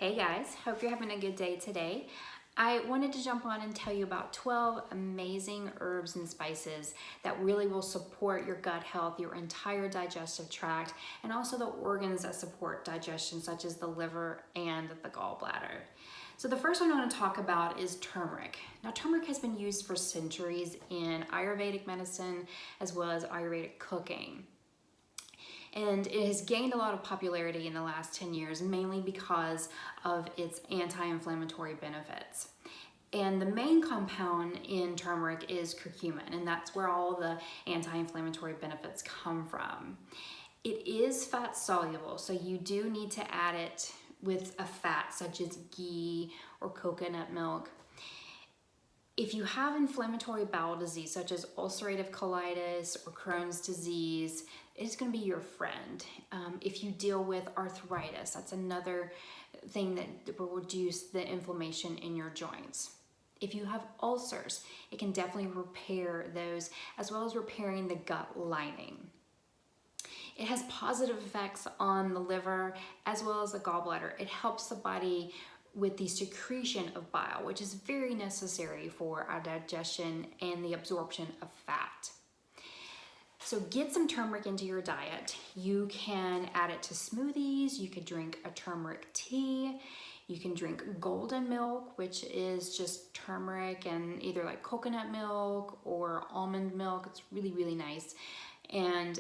Hey guys, hope you're having a good day today. I wanted to jump on and tell you about 12 amazing herbs and spices that really will support your gut health, your entire digestive tract, and also the organs that support digestion, such as the liver and the gallbladder. So the first one I want to talk about is turmeric. Now, turmeric has been used for centuries in Ayurvedic medicine as well as Ayurvedic cooking. And it has gained a lot of popularity in the last 10 years, mainly because of its anti-inflammatory benefits. And the main compound in turmeric is curcumin, and that's where all the anti-inflammatory benefits come from. It is fat soluble, so you do need to add it with a fat such as ghee or coconut milk. If you have inflammatory bowel disease such as ulcerative colitis or Crohn's disease, it's going to be your friend. If you deal with arthritis, that's another thing that will reduce the inflammation in your joints. If you have ulcers, it can definitely repair those, as well as repairing the gut lining. It has positive effects on the liver as well as the gallbladder. It helps the body with the secretion of bile, which is very necessary for our digestion and the absorption of fat. So get some turmeric into your diet. You can add it to smoothies. You could drink a turmeric tea. You can drink golden milk, which is just turmeric and either like coconut milk or almond milk. It's really, really nice. And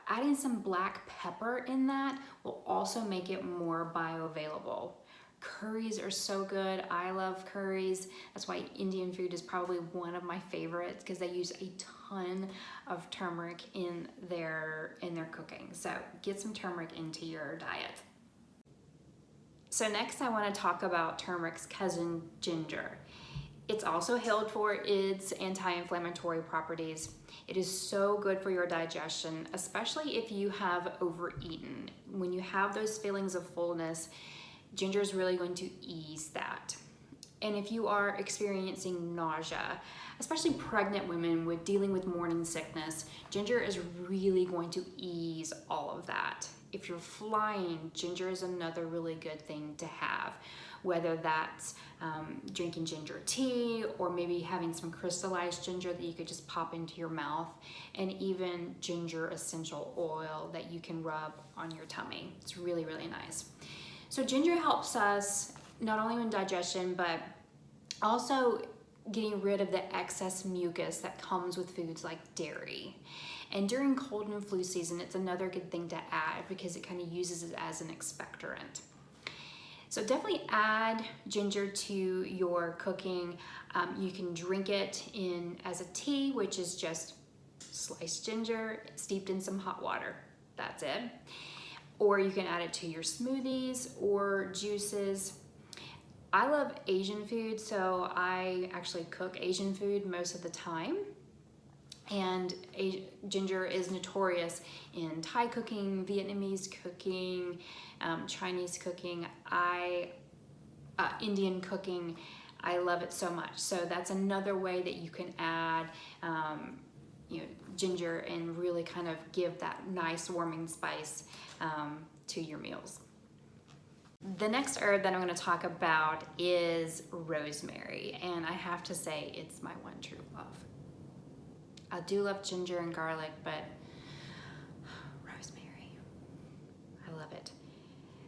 adding some black pepper in that will also make it more bioavailable. Curries are so good. I love curries. That's why Indian food is probably one of my favorites, because they use a ton of turmeric in their cooking. So get some turmeric into your diet. So next I want to talk about turmeric's cousin, ginger. It's also hailed for its anti-inflammatory properties. It is so good for your digestion, especially if you have overeaten. When you have those feelings of fullness, ginger is really going to ease that. And if you are experiencing nausea, especially pregnant women with dealing with morning sickness, ginger is really going to ease all of that. If you're flying, ginger is another really good thing to have, whether that's drinking ginger tea or maybe having some crystallized ginger that you could just pop into your mouth, and even ginger essential oil that you can rub on your tummy. It's really, really nice. So ginger helps us not only in digestion, but also getting rid of the excess mucus that comes with foods like dairy. And during cold and flu season, it's another good thing to add because it kind of uses it as an expectorant. So definitely add ginger to your cooking. You can drink it in as a tea, which is just sliced ginger steeped in some hot water. That's it. Or you can add it to your smoothies or juices. I love Asian food, so I actually cook Asian food most of the time. And ginger is notorious in Thai cooking, Vietnamese cooking, Chinese cooking, Indian cooking. I love it so much. So that's another way that you can add ginger and really kind of give that nice warming spice to your meals. The next herb that I'm going to talk about is rosemary, and I have to say it's my one true love. I do love ginger and garlic, but rosemary, I love it.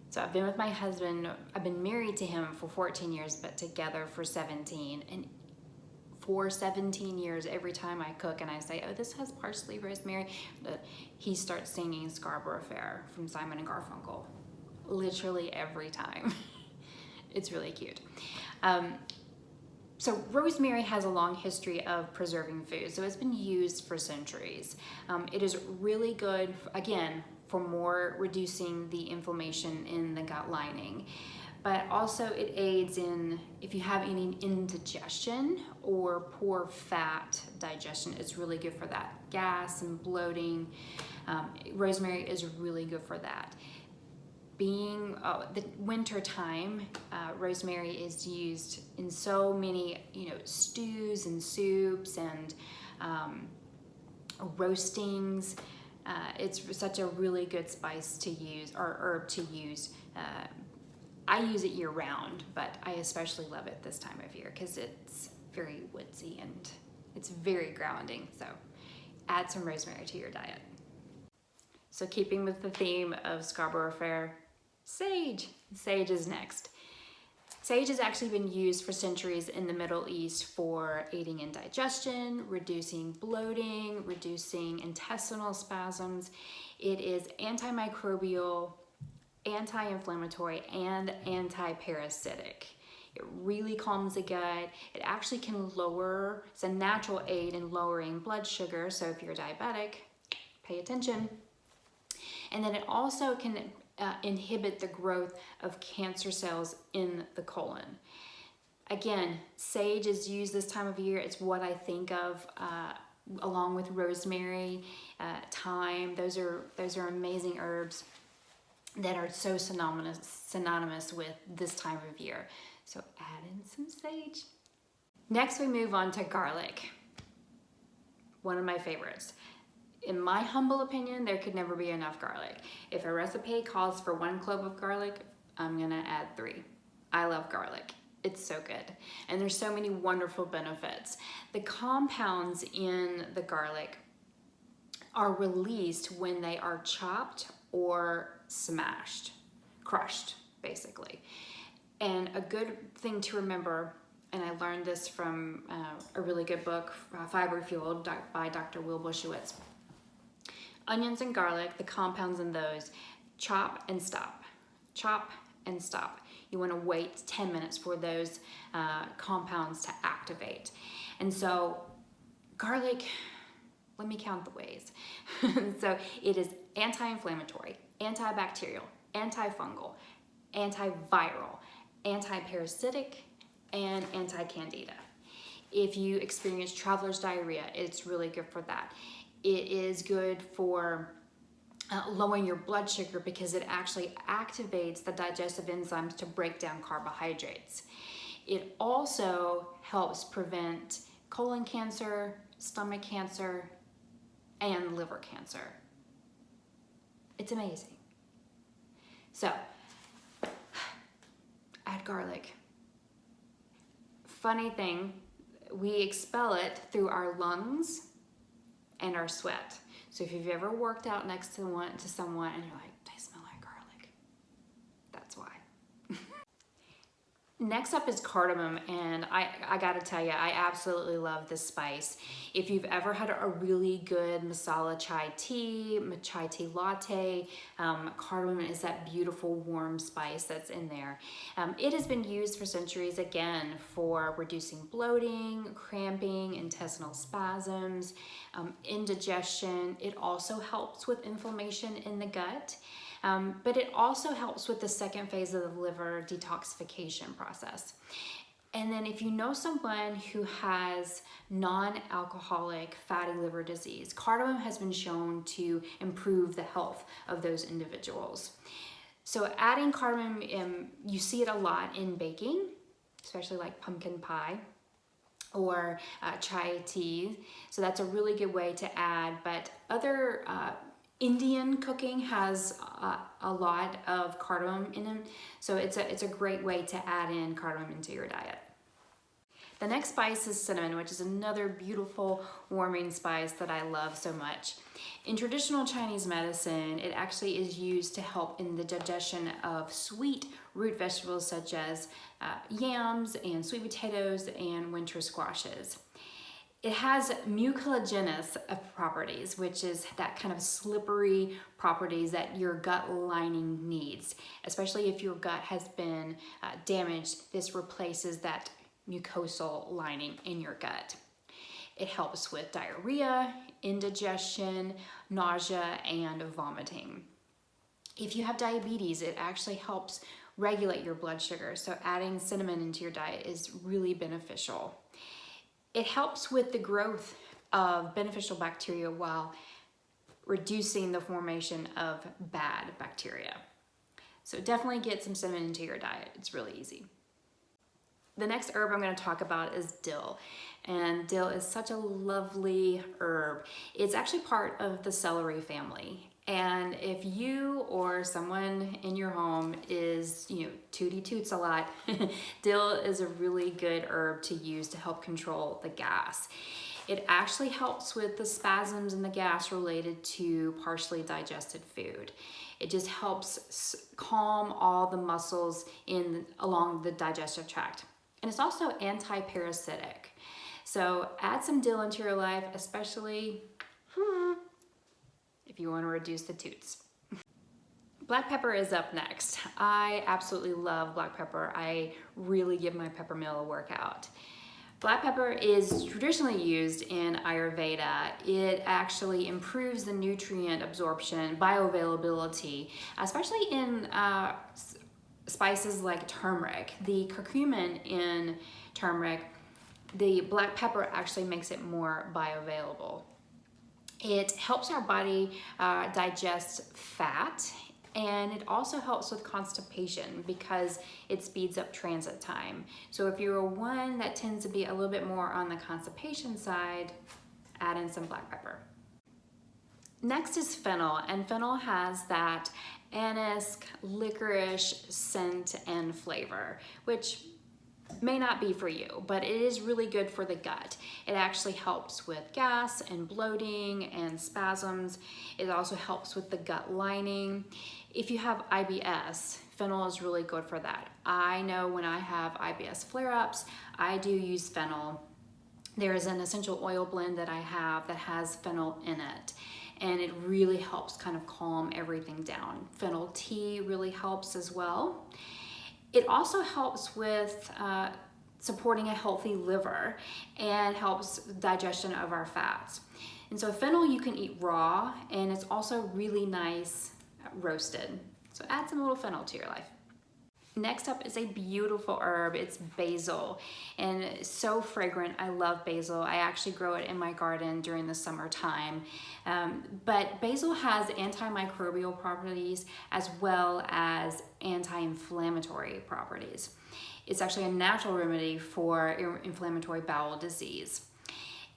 So I've been with my husband, I've been married to him for 14 years, but together for 17. And for 17 years, every time I cook and I say, oh, this has parsley, rosemary, he starts singing Scarborough Fair from Simon and Garfunkel. Literally every time. It's really cute. So rosemary has a long history of preserving food, so it's been used for centuries. It is really good, again, for more reducing the inflammation in the gut lining. But also it aids in, if you have any indigestion or poor fat digestion, it's really good for that. Gas and bloating, rosemary is really good for that. Being the winter time, rosemary is used in so many, stews and soups and roastings. It's such a really good spice to use, or herb to use. I use it year round, but I especially love it this time of year because it's very woodsy and it's very grounding. So add some rosemary to your diet. So keeping with the theme of Scarborough Fair, sage. Sage is next. Sage has actually been used for centuries in the Middle East for aiding in digestion, reducing bloating, reducing intestinal spasms. It is antimicrobial, anti-inflammatory, and anti-parasitic. It really calms the gut. It actually can lower, it's a natural aid in lowering blood sugar. So if you're diabetic, pay attention. And then it also can inhibit the growth of cancer cells in the colon. Again, sage is used this time of year. It's what I think of along with rosemary, thyme. Those are amazing herbs that are so synonymous with this time of year. So add in some sage. Next, we move on to garlic. One of my favorites. In my humble opinion, there could never be enough garlic. If a recipe calls for 1 clove of garlic, I'm gonna add 3. I love garlic. It's so good. And there's so many wonderful benefits. The compounds in the garlic are released when they are chopped or smashed, crushed, basically. And a good thing to remember, and I learned this from a really good book, Fiber Fueled by Dr. Will Bushewitz. Onions and garlic, the compounds in those, chop and stop. Chop and stop. You want to wait 10 minutes for those compounds to activate. And so garlic, let me count the ways. So it is anti-inflammatory, antibacterial, antifungal, antiviral, antiparasitic, and anti-candida. If you experience traveler's diarrhea, it's really good for that. It is good for lowering your blood sugar because it actually activates the digestive enzymes to break down carbohydrates. It also helps prevent colon cancer, stomach cancer, and liver cancer. It's amazing. So, add garlic. Funny thing, we expel it through our lungs and our sweat. So if you've ever worked out next to someone and you're like, they smell like garlic, that's why. Next up is cardamom, and I gotta tell you, I absolutely love this spice. If you've ever had a really good masala chai tea latte, cardamom is that beautiful warm spice that's in there. It has been used for centuries, again, for reducing bloating, cramping, intestinal spasms, indigestion. It also helps with inflammation in the gut. But it also helps with the second phase of the liver detoxification process. And then if you know someone who has non-alcoholic fatty liver disease, cardamom has been shown to improve the health of those individuals. So adding cardamom, you see it a lot in baking, especially like pumpkin pie or chai tea. So that's a really good way to add, but other Indian cooking has a lot of cardamom in them, so it's a great way to add in cardamom into your diet. The next spice is cinnamon, which is another beautiful warming spice that I love so much. In traditional Chinese medicine, it actually is used to help in the digestion of sweet root vegetables such as yams and sweet potatoes and winter squashes. It has mucilaginous properties, which is that kind of slippery properties that your gut lining needs. Especially if your gut has been damaged, this replaces that mucosal lining in your gut. It helps with diarrhea, indigestion, nausea, and vomiting. If you have diabetes, it actually helps regulate your blood sugar, so adding cinnamon into your diet is really beneficial. It helps with the growth of beneficial bacteria while reducing the formation of bad bacteria. So definitely get some cinnamon into your diet. It's really easy. The next herb I'm going to talk about is dill. And dill is such a lovely herb. It's actually part of the celery family. And if you or someone in your home is, tooty toots a lot, dill is a really good herb to use to help control the gas. It actually helps with the spasms and the gas related to partially digested food. It just helps calm all the muscles along the digestive tract. And it's also anti-parasitic. So add some dill into your life, especially if you want to reduce the toots. Black pepper is up next. I absolutely love black pepper. I really give my pepper meal a workout. Black pepper is traditionally used in Ayurveda. It actually improves the nutrient absorption, bioavailability, especially in spices like turmeric. The curcumin in turmeric, the black pepper actually makes it more bioavailable. It helps our body digest fat, and it also helps with constipation because it speeds up transit time. So if you're one that tends to be a little bit more on the constipation side, add in some black pepper. Next is fennel, and fennel has that anise, licorice scent and flavor, which may not be for you, but it is really good for the gut. It actually helps with gas and bloating and spasms. It also helps with the gut lining. If you have IBS, fennel is really good for that. I know when I have IBS flare-ups, I do use fennel. There is an essential oil blend that I have that has fennel in it, and it really helps kind of calm everything down. Fennel tea really helps as well. It also helps with supporting a healthy liver and helps digestion of our fats. And so fennel you can eat raw, and it's also really nice roasted. So add some little fennel to your life. Next up is a beautiful herb. It's basil, and it's so fragrant. I love basil. I actually grow it in my garden during the summertime. But basil has antimicrobial properties as well as anti-inflammatory properties. It's actually a natural remedy for inflammatory bowel disease.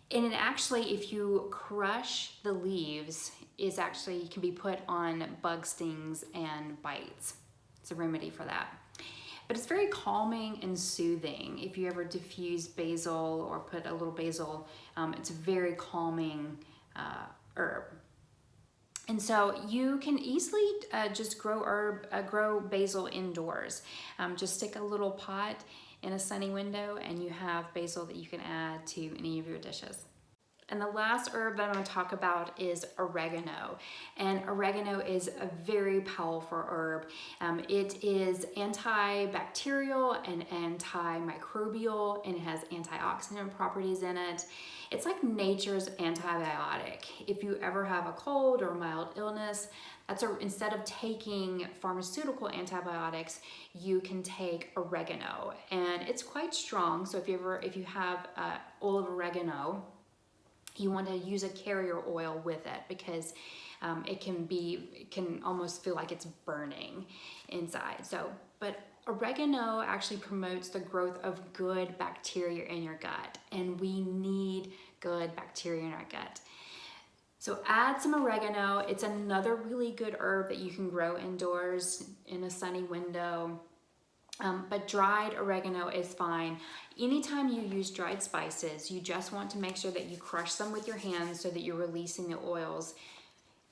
And it actually, if you crush the leaves, can be put on bug stings and bites. It's a remedy for that. But it's very calming and soothing. If you ever diffuse basil or put a little basil, it's a very calming herb. And so you can easily just grow basil indoors. Just stick a little pot in a sunny window and you have basil that you can add to any of your dishes. And the last herb that I'm going to talk about is oregano. And oregano is a very powerful herb. It is antibacterial and antimicrobial, and it has antioxidant properties in it. It's like nature's antibiotic. If you ever have a cold or mild illness, instead of taking pharmaceutical antibiotics, you can take oregano, and it's quite strong. So if you have oil of oregano, you want to use a carrier oil with it because it can almost feel like it's burning inside. But oregano actually promotes the growth of good bacteria in your gut, and we need good bacteria in our gut. So add some oregano. It's another really good herb that you can grow indoors in a sunny window. But dried oregano is fine. Anytime you use dried spices, you just want to make sure that you crush them with your hands so that you're releasing the oils,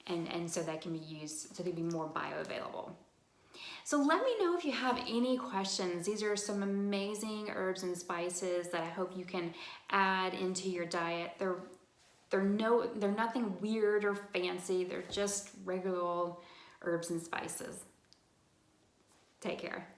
and so that can be used, so they can be more bioavailable. So let me know if you have any questions. These are some amazing herbs and spices that I hope you can add into your diet. They're nothing weird or fancy. They're just regular old herbs and spices. Take care.